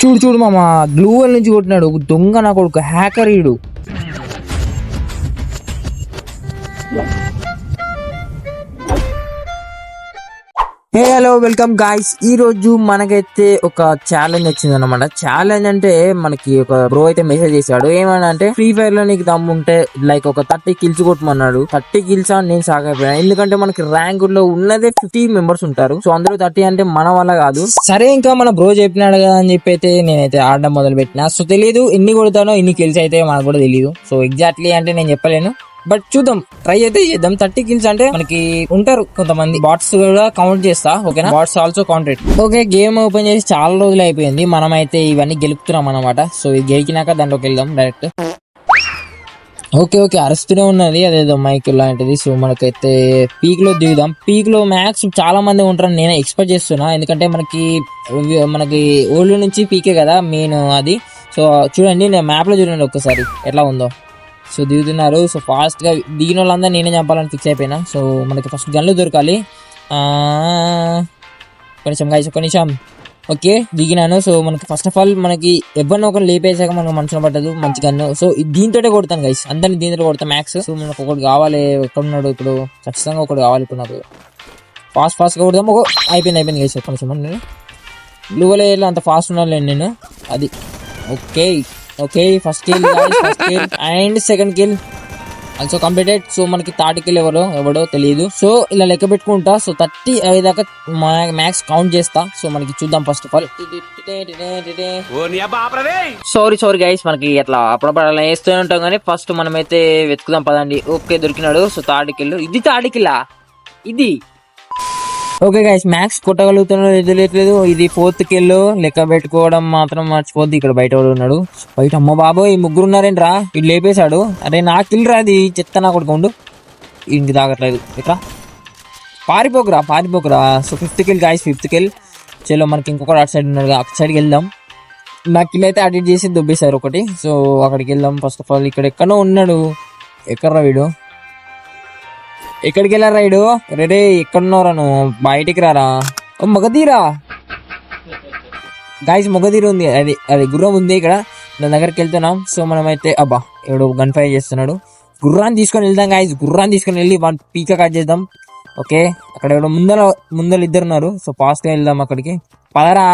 చూడు చూడు మామ, గ్లూ వాల్ నుంచి కొట్టినాడు. దొంగ నా కొడుకు, హ్యాకర్ ఈడు. Hello welcome guys. ఈ రోజు మనకైతే ఒక ఛాలెంజ్ వచ్చింది అనమాట. ఛాలెంజ్ అంటే మనకి ఒక బ్రో అయితే మెసేజ్ చేశాడు. ఏమన్నా అంటే ఫ్రీ ఫైర్ లో నీకు దమ్ము ఉంటే లైక్ ఒక 30 కిల్స్ కొట్టమన్నాడు. 30 కిల్స్ అని నేను షాక్ అయిపోయాను. ఎందుకంటే మనకి ర్యాంక్ లో ఉన్నదే 50 మెంబర్స్ ఉంటారు. సో అందులో 30 అంటే మన వల్ల కాదు. సరే ఇంకా మన బ్రో చెప్పినాడు కదా అని చెప్పి అయితే నేనైతే ఆడడం మొదలు పెట్టినా. సో తెలియదు ఎన్ని కొడతానో, ఎన్ని కిల్స్ అయితే మనకు కూడా తెలియదు. సో ఎగ్జాక్ట్లీ అంటే నేను చెప్పలేను, బట్ చూద్దాం, ట్రై అయితే చేద్దాం. 30 కిల్స్ అంటే మనకి ఉంటారు కొంతమంది బాట్స్ కూడా కౌంట్ చేస్తా, ఓకేనా? Bots also counted. Okay, game open చేసి చాలా రోజులు అయిపోయింది. మనమైతే ఇవన్నీ గెలుపుతున్నాం అనమాట. సో ఇది గెలికినాక దాంట్లోకి వెళ్దాం డైరెక్ట్. ఓకే ఓకే, అరుస్తూనే ఉన్నది అదేదో మైక్ లాంటిది. సో మనకైతే పీక్ లో దిగుదాం. పీక్ లో మ్యాక్స్ చాలా మంది ఉంటారని నేను ఎక్స్పెక్ట్ చేస్తున్నా, ఎందుకంటే మనకి ఓల్డ్ నుంచి పీకే కదా మెయిన్ అది. సో చూడండి, నేను మ్యాప్ లో చూడండి ఒక్కసారి ఎట్లా ఉందో. సో దిగుతున్నారు. సో ఫాస్ట్ గా దిగిన వాళ్ళందరూ నేనే చంపాలని ఫిక్స్ అయిపోయినా. సో మనకి ఫస్ట్ గన్లు దొరకాలి. కొంచెం గైస్, ఒక నిమిషం. ఓకే, దిగినాను. సో మనకి ఫస్ట్ ఆఫ్ ఆల్ మనకి ఎవరిని ఒకరు లేపేసాక మనకు మనసులో పట్టదు మంచి గన్ను. సో దీంతో కొడతాను గైస్, అందరిని దీంతో కొడతాను మ్యాక్స్. సో మనకు ఒకటి కావాలి. ఎక్కడున్నాడు ఇప్పుడు? ఖచ్చితంగా ఒకటి కావాలి ఇప్పుడు నాకు. ఫాస్ట్ గా కొడదాం. అయిపోయింది గైస్. కొంచెం బ్లూవలే అంత ఫాస్ట్ ఉన్నాను నేను. అది okay, first kill and second kill also completed. So మనకి థర్డ్ కిల్ ఎవడో తెలియదు. సో ఇలా లెక్క పెట్టుకుంటా. సో 30 అయ్యేదాకా మ్యాక్స్ కౌంట్ చేస్తా. సో మనకి చూద్దాం. First of all sorry guys, మనకి అట్లా అప్పుడప్పుడు అలా వేస్తూనే ఉంటాం కానీ ఫస్ట్ మనమైతే వెతుకుదాం పదండి. ఓకే, దొరికినాడు. So third kill. ఇది థర్డ్ కిల్లా? ఇది ఓకే గైస్, మ్యాక్స్ కొట్టగలుగుతున్నాడు, ఎదురలేదు. ఇది 4th కిల్. లెక్క పెట్టుకోవడం మాత్రం మర్చిపోద్ది. ఇక్కడ బయట ఉన్నాడు. బయట అమ్మ బాబోయ్, ముగ్గురు ఉన్నారేంట్రా? ఇది లేపేశాడు. అరే నా కిల్ రా, అది చెత్త నా కొడుకుండు. ఇంటికి తాగట్లేదు. ఇట్లా పారిపోకురా. So 5th kill guys, 5th kill. చలో మనకి ఇంకొకటి అటు సైడ్ ఉన్నాడు, అటు సైడ్కి వెళ్దాం. నా కిల్ అయితే అడిట్ చేసి దొబ్బేశారు ఒకటి. సో అక్కడికి వెళ్దాం. ఫస్ట్ ఆఫ్ ఆల్ ఇక్కడ ఎక్కడో ఉన్నాడు. ఎక్కడ్రా వీడు? ఎక్కడికి వెళ్ళారా రైడు? రే ఎక్కడున్నారా నువ్వు? బయటికి రారా. మగధీరా గాయస్, మగధీర ఉంది. అది గుర్రం ఉంది ఇక్కడ. దాని దగ్గరికి వెళ్తున్నాం. సో మనమైతే అబ్బా ఎవడు గన్ ఫైర్ చేస్తున్నాడు. గుర్రాన్ని తీసుకొని వెళ్దాం గాయస్. గుర్రాన్ని తీసుకొని వెళ్ళి వన్ పీక కట్ చేద్దాం. ఓకే, అక్కడ ఎవడో ముందర ఇద్దరు ఉన్నారు. సో ఫాస్ట్ గా వెళ్దాం అక్కడికి. పదరా.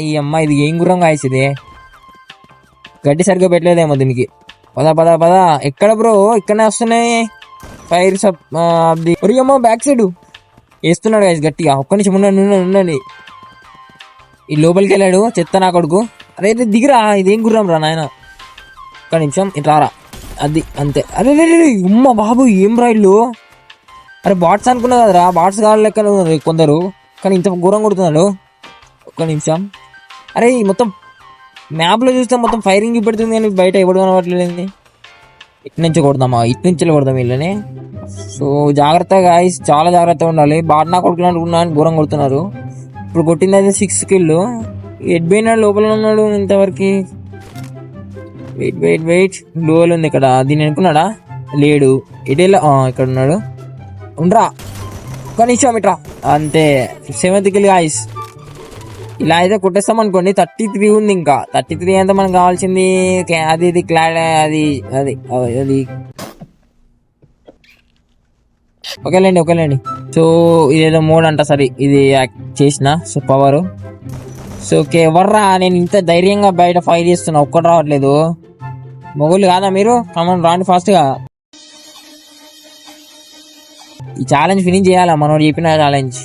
ఈ అమ్మ ఇది ఏం గుర్రం గాయస్? ఇది గడ్డి సరిగ్గా పెట్టలేదేమో దీనికి. పద. ఎక్కడ బ్రో? ఇక్కడనే వస్తున్నాయి ఫైర్. అమ్మో బ్యాక్ సైడ్ వేస్తున్నాడు గైస్ గట్టిగా. ఒక్క నిమిషం ఉండండి. ఈ లోపలికి వెళ్ళాడు చెత్త నా కొడుకు. అరే దిగిరా, ఇదేం గుర్రం రా నాయన. ఒక్క నిమిషం ఇట్లా రా. అది అంతే. అరే ఉమ్మ బాబు, ఏం రా ఇల్లు? అరే బాట్స్ అనుకున్నా కదరా, బాట్స్ కావాలి లెక్క కొందరు, కానీ ఇంత ఘోరం కొడుతున్నాడు. ఒక్క నిమిషం. అరే మొత్తం మ్యాప్ లో చూస్తే మొత్తం ఫైరింగ్ పెడుతుంది కానీ బయట ఎవడు కనబడలేదు. ఇటు నుంచి కొడదాం వీళ్ళని. సో జాగ్రత్త గాయస్, చాలా జాగ్రత్తగా ఉండాలి. బాట్నా కొడుకున్నా అని ఘోరం కొడుతున్నారు. ఇప్పుడు కొట్టింది అయితే 6 కిల్. హెడ్ పోయినాడు, లోపల ఉన్నాడు ఇంతవరకు. వెయిట్ లోల్ ఉంది ఇక్కడ. దీన్ని అనుకున్నాడా? లేడు. ఇటేలా ఇక్కడ ఉన్నాడు. ఉండరా ఒక్క నిమిషం ఇట్రా. అంతే, 7th కిల్ గాయస్. ఇలా అయితే కొట్టేస్తాం అనుకోండి. 33 ఉంది. ఇంకా 33 అంటే మనకు కావాల్సింది అది క్లాడ్ అది ఓకేలేండి. సో ఇదేదో మోడ్ అంట. సరే ఇది చేసిన. So power. సో ఓకే, ఎవర్రా? నేను ఇంత ధైర్యంగా బయట ఫైర్ చేస్తున్నా, ఒక్కటి రావట్లేదు. మొగుళ్ళు కాదా మీరు? కమన్ రాండి ఫాస్ట్ గా. ఈ ఛాలెంజ్ ఫినిష్ చేయాలా? మనోడు చెప్పిన ఛాలెంజ్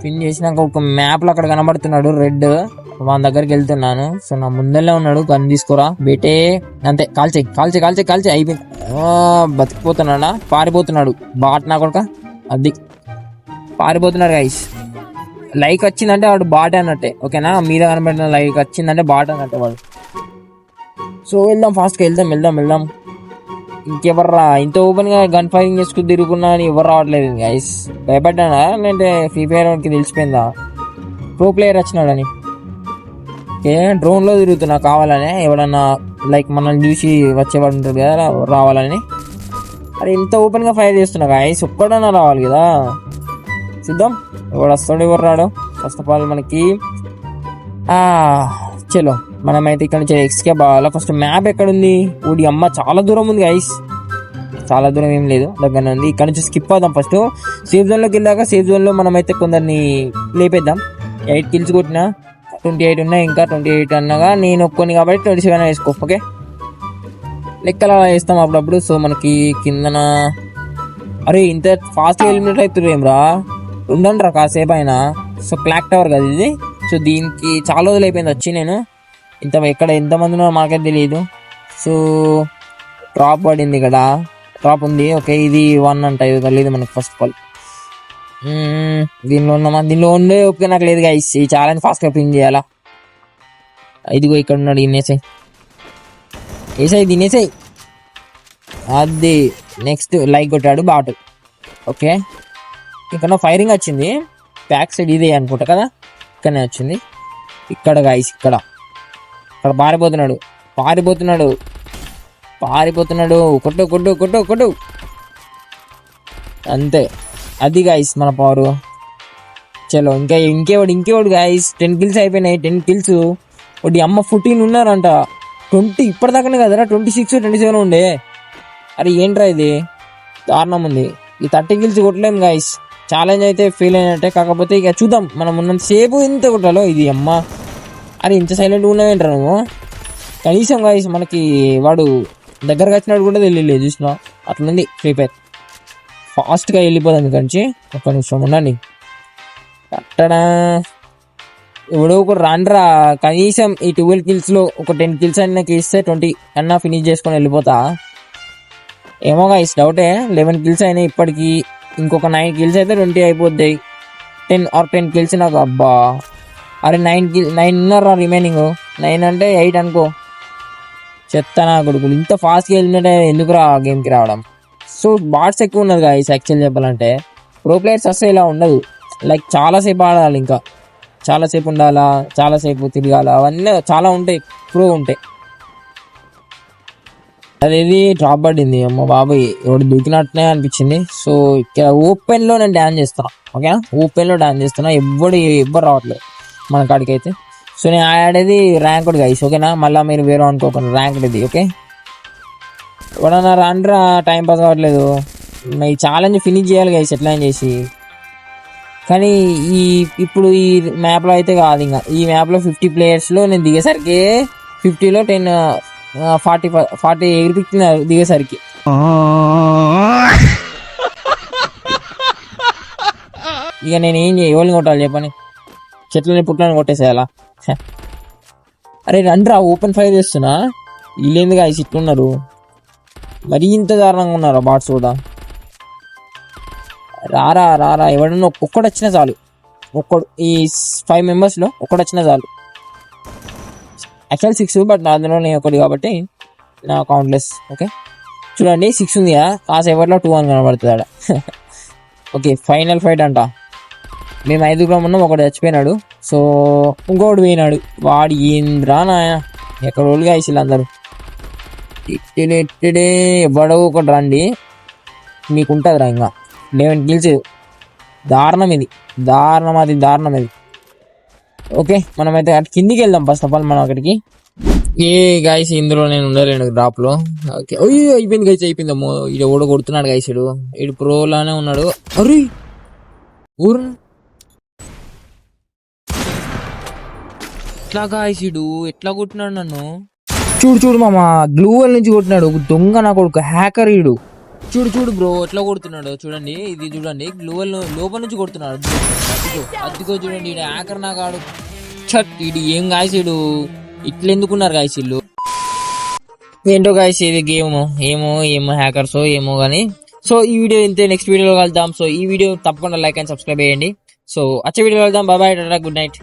ఫినిష్ చేసినాక ఒక మ్యాప్ లో అక్కడ కనబడుతున్నాడు రెడ్. వాళ్ళ దగ్గరికి వెళ్తున్నాను. సో నా ముందరనే ఉన్నాడు. గన్ తీసుకోరా బేటే. అంతే, కాల్చే. అయిపోయింది. బతికిపోతున్నాడా? పారిపోతున్నాడు బాట్ నా కొడుక. అది పారిపోతున్నాడు గైస్. లైక్ వచ్చిందంటే వాడు బాట్ అన్నట్టే, ఓకేనా? మీద కనబడిన లైక్ వచ్చిందంటే బాట్ అన్నట్టే వాడు. సో వెళ్దాం ఫాస్ట్ గా, వెళ్దాం. ఇంకెవర్రా? ఇంత ఓపెన్ గా గన్ ఫైరింగ్ చేసుకుని తిరుగుకున్నా అని ఎవరు రావట్లేదు గైస్. భయపడ్డానా అంటే ఫ్రీ ఫైర్ కి తెలిసిపోయిందా ప్రో ప్లేయర్ వచ్చినాడని? డ్రోన్ లో తిరుగుతున్నా కావాలని. ఎవడన్నా లైక్ మనల్ని చూసి వచ్చేవాడు ఉంటుంది కదా, రావాలని. అరే ఇంత ఓపెన్ గా ఫైర్ చేస్తున్నా గాయస్, ఒక్కడన్నా రావాలి కదా. చూద్దాం ఎవడు వస్తాడు ఎవరు రాడు. ఫస్ట్ ఆఫ్ ఆల్ మనకి చలో మనమైతే ఇక్కడ నుంచి ఎక్స్కేప్ అవ్వాలా. ఫస్ట్ మ్యాప్ ఎక్కడ ఉంది? ఊడి అమ్మ చాలా దూరం ఉంది గైస్, చాలా దూరం ఏం లేదు, దగ్గర ఉంది. ఇక్కడ నుంచి స్కిప్ అవుదాం. ఫస్ట్ సేఫ్ జోన్లోకి వెళ్ళాక సేఫ్ జోన్లో మనమైతే కొందరిని లేపేద్దాం. 8 కిల్స్ కొట్టినా, 28 ఉన్నాయి, ఇంకా 28 అన్నగా నేను ఒక్కొని కాబట్టి 27 వేసుకో. ఓకే, లెక్కలు అలా వేస్తాం అప్పుడప్పుడు. సో మనకి కిందన అరే ఇంత ఫాస్ట్గా ఎలిమినేట్ అవుతుర్రు ఏం రా, ఉండండి రా కాసేపు అయినా. సో క్లాక్ టవర్ కదా ఇది. సో దీనికి చాలా రోజులు అయిపోయింది వచ్చి, నేను ఎక్కడ ఎంతమంది ఉన్నారో మాకైతే తెలియదు. సో డ్రాప్ పడింది ఇక్కడ, డ్రాప్ ఉంది. ఓకే, ఇది 1 అంట, ఇది తెలియదు మనకు. ఫస్ట్ ఆఫ్ ఆల్ దీనిలో ఉన్నామా? దీనిలో ఉండే ఓకే నాకు లేదు గైస్. ఈ ఛాలెంజ్ ఫాస్ట్గా పిన్ చేయాలా. ఇదిగో ఇక్కడ ఉన్నాడు, ఇన్నేసాయి వేసాయి, తినేసాయి. అది నెక్స్ట్ లైక్ కొట్టాడు బాటు. ఓకే, ఇక్కడ ఫైరింగ్ వచ్చింది బ్యాక్ సైడ్, ఇదే అనుకుంటా కదా, ఇక్కడనే వచ్చింది. ఇక్కడ గైస్, ఇక్కడ పారిపోతున్నాడు, కొట్టు కొట్టు కొట్టు కొట్టు, అంతే. అది గైస్ మన పవరు. చలో ఇంకేవాడు గైస్. 10 కిల్స్ అయిపోయినాయి, 10 కిల్స్. ఒకటి అమ్మ 14 ఉన్నారంట. 20 ఇప్పటిదాకానే కదరా, 26 27 ఉండే. అరే ఏంట్రా ఇది, దారుణం ఉంది. ఈ 30 కిల్స్ కొట్టలేము గైస్. ఛాలెంజ్ అయితే ఫెయిల్ అయినట్టే. కాకపోతే ఇక చూద్దాం, మనం ఉన్నంత సేపు ఎంత కొట్టాలో. ఇది అమ్మ, అరే ఇంత సైలెంట్ ఉన్నావేంట్రా నువ్వు. కనీసం గైస్ మనకి వాడు దగ్గరకు వచ్చినట్టు కూడా తెలియలేదు, చూసినా. అట్లుంది ఫ్రీ ఫైర్. ఫాస్ట్గా వెళ్ళిపోదాం ఇక్కడి నుంచి. ఒక్క నిమిషం ఉండండి. అట్టడా ఎవడో ఒకటి రాండ్రా, కనీసం ఈ 12 కిల్స్లో ఒక 10 కిల్స్ అన్న ఇస్తే 20 అన్నా ఫినిష్ చేసుకొని వెళ్ళిపోతా. ఏమో గైస్ డౌటే. 11 కిల్స్ అయినాయి ఇప్పటికి, ఇంకొక 9 కిల్స్ అయితే 20 అయిపోతాయి. 10 కిల్స్ నాకు. అబ్బా, అరే 9 ఉన్నారా రిమైనింగ్. 9 అంటే 8 అనుకో. చెత్త నా కొడుకులు, ఇంత ఫాస్ట్గా వెళ్ళినట్టే ఎందుకురా గేమ్కి రావడం. సో బాట్స్ ఎక్కువ ఉన్నది గైస్. యాక్చువల్ చెప్పాలంటే ప్రో ప్లేయర్స్ అసలు ఇలా ఉండదు. లైక్ చాలాసేపు ఆడాలి, ఇంకా చాలాసేపు ఉండాలా, చాలాసేపు తిరగాల, అవన్నీ చాలా ఉంటాయి, ప్రో ఉంటాయి. అదేది డ్రాప్ పడింది, అమ్మ బాబాయ్ ఎవడు దూకినట్టునే అనిపించింది. సో ఇక్కడ ఓపెన్లో నేను డ్యాన్స్ చేస్తున్నా. ఓకే, ఓపెన్లో డ్యాన్స్ చేస్తున్నా, ఎవ్వరు రావట్లేదు మన కాడికి అయితే. సో నేను ఆడేది ర్యాంక్డ్ గైస్. ఓకేనా, మళ్ళీ మీరు వేరే అనుకోకుండా ర్యాంక్డ్ ఇది. ఓకే, ఎవడన్నా రాండ్రా, టైం పాస్ అవ్వట్లేదు. ఈ ఛాలెంజ్ ఫినిష్ చేయాలి గైస్ ఎట్లా చేసి. కానీ ఇప్పుడు ఈ మ్యాప్లో అయితే కాదు. ఇంకా ఈ మ్యాప్లో 50 ప్లేయర్స్లో నేను దిగేసరికి 50లో 40 ఎగిరిపిస్తున్నారు దిగేసరికి. ఇక నేను ఏం ఎవరిని కొట్టాలి చెప్పని, చెట్లని పుట్లని కొట్టేసేయాలా. అరే రండ్రా, ఓపెన్ ఫైర్ చేస్తున్నా. వీళ్ళేంది గాయస్ ఇట్లున్నారు, మరీ ఇంత దారుణంగా ఉన్నారా బాట్స్ కూడా. రారా ఎవడన్నా ఒక్కడు వచ్చినా చాలు. ఈ 5 మెంబర్స్లో ఒక్కడు వచ్చినా చాలు. యాక్చువల్ 6, బట్ అందులో నేను ఒకటి కాబట్టి నా కౌంట్లెస్. ఓకే, చూడండి 6 ఉంది కదా, కాసేపట్లో 2 అని కనబడుతుంది ఆడ. ఓకే, ఫైనల్ ఫైట్ అంట. మేము 5 ఉన్నాం, ఒకటి చచ్చిపోయినాడు. సో ఇంకొకటి పోయినాడు. వాడు ఏంద్రా నాయ, ఎక్కడ వాళ్ళు గాయస్ అందరూ. ఇట్టిడే ఎవడో ఒకటి రండి, మీకుంటుందిరా ఇంకా 11 కిల్స్. దారుణం ఇది. ఓకే, మనమైతే అటు కిందికి వెళ్దాం ఫస్ట్ ఆఫ్ ఆల్. మనం అక్కడికి గాయస్ ఇందులో నేను ఉండలేను డ్రాప్లో. ఓకే, అయిపోయింది గైస్, అయిపోయిందమ్మో. ఇడు ఎవడో కొడుతున్నాడు గైస్, ఇడు ప్రోలానే ఉన్నాడు. అరే ఊరు ఎట్లా గాయస్, ఇడు ఎట్లా కొట్టినాడు నన్ను. చూడు మామ, గ్లూ వాల్ నుంచి కొట్టినాడు. ఒక దొంగ నా కొడుకు, హ్యాకర్ ఈడు. చూడు బ్రో ఎట్లా కొడుతున్నాడు చూడండి. ఇది చూడండి, గ్లూ వాల్ లోపల నుంచి కొడుతున్నాడు. అదిగో చూడండి, ఈడు హ్యాకర్ నా కాడు. చట్, ఇడు ఏం గాయస్, ఇడు ఇట్లా ఎందుకున్నారు గాయస్ వీళ్ళు. ఏంటో గాయస్ ఇది గేమ్, ఏమో హ్యాకర్స్ ఏమో కానీ. సో ఈ వీడియో ఇంతే, నెక్స్ట్ వీడియోలో కలుద్దాం. సో ఈ వీడియో తప్పకుండా లైక్ అండ్ సబ్స్క్రైబ్ చేయండి. సో వచ్చే వీడియోలో కలుద్దాం. Bye, good night.